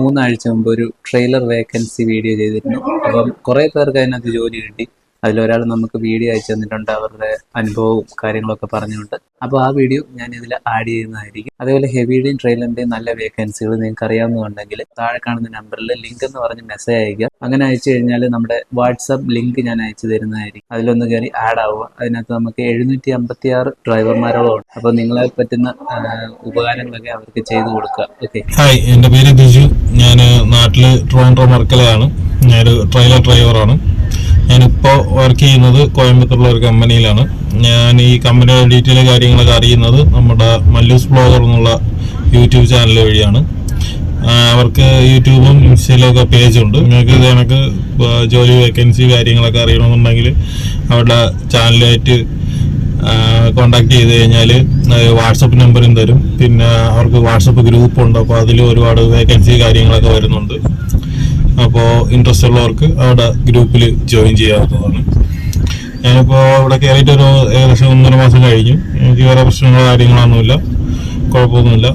3 ആഴ്ച മുമ്പ് ഒരു ട്രെയിലർ വേക്കൻസി വീഡിയോ ചെയ്തിരുന്നു. അപ്പം കുറേ പേർക്ക് അതിനകത്ത് ജോലി കിട്ടി. അതിലൊരാൾ നമുക്ക് വീഡിയോ അയച്ചു തന്നിട്ടുണ്ട്, അവരുടെ അനുഭവവും കാര്യങ്ങളൊക്കെ പറഞ്ഞുകൊണ്ട്. അപ്പോൾ ആ വീഡിയോ ഞാൻ ഇതിൽ ആഡ് ചെയ്യുന്നതായിരിക്കും. അതേപോലെ ഹെവിയുടെയും ട്രെയിലറിൻ്റെയും നല്ല വേക്കൻസികൾ നിങ്ങൾക്ക് അറിയാവുന്നതുണ്ടെങ്കിൽ താഴെ കാണുന്ന നമ്പറിൽ ലിങ്ക് എന്ന് പറഞ്ഞ് മെസ്സേജ് അയക്കുക. അങ്ങനെ അയച്ചു കഴിഞ്ഞാൽ നമ്മുടെ വാട്സാപ്പ് ലിങ്ക് ഞാൻ അയച്ചു തരുന്നതായിരിക്കും. അതിലൊന്ന് കയറി ആഡ് ആവുക. അതിനകത്ത് നമുക്ക് 756 ഡ്രൈവർമാരോളം ഉണ്ട്. അപ്പോൾ നിങ്ങളെ പറ്റുന്ന ഉപകാരങ്ങളൊക്കെ അവർക്ക് ചെയ്തു കൊടുക്കുക. ഓക്കെ. ഹായ്, എൻ്റെ പേര് ബിജു. ഞാൻ നാട്ടിൽ ട്രിവാൻഡ്രം വർക്കലയാണ്. ഞാനൊരു ട്രെയിലർ ഡ്രൈവറാണ്. ഞാനിപ്പോൾ വർക്ക് ചെയ്യുന്നത് കോയമ്പത്തൂരിലെ ഒരു കമ്പനിയിലാണ്. ഞാൻ ഈ കമ്പനിയുടെ ഡീറ്റെയിൽ കാര്യങ്ങളൊക്കെ അറിയുന്നത് നമ്മുടെ മല്ലൂസ് ബ്ലോഗർ എന്നുള്ള യൂട്യൂബ് ചാനൽ വഴിയാണ്. അവർക്ക് യൂട്യൂബും ഇൻസ്റ്റയിലും ഒക്കെ പേജുണ്ട്. നിങ്ങൾക്ക് കണക്ക് ജോലി വേക്കൻസി കാര്യങ്ങളൊക്കെ അറിയണമെന്നുണ്ടെങ്കിൽ അവരുടെ ചാനലായിട്ട് കോണ്ടാക്ട് ചെയ്ത് കഴിഞ്ഞാൽ വാട്സപ്പ് നമ്പറും തരും. പിന്നെ അവർക്ക് വാട്സപ്പ് ഗ്രൂപ്പുണ്ട്. അപ്പോൾ അതിൽ ഒരുപാട് വേക്കൻസി കാര്യങ്ങളൊക്കെ വരുന്നുണ്ട്. അപ്പോൾ ഇൻട്രസ്റ്റ് ഉള്ളവർക്ക് അവിടെ ഗ്രൂപ്പിൽ ജോയിൻ ചെയ്യാവുന്നതാണ്. ഞാനിപ്പോൾ ഇവിടെ കയറിയിട്ട് ഏകദേശം 1.5 മാസം കഴിഞ്ഞു. എനിക്ക് വേറെ പ്രശ്നങ്ങളോ കാര്യങ്ങളൊന്നുമില്ല, കുഴപ്പമൊന്നുമില്ല.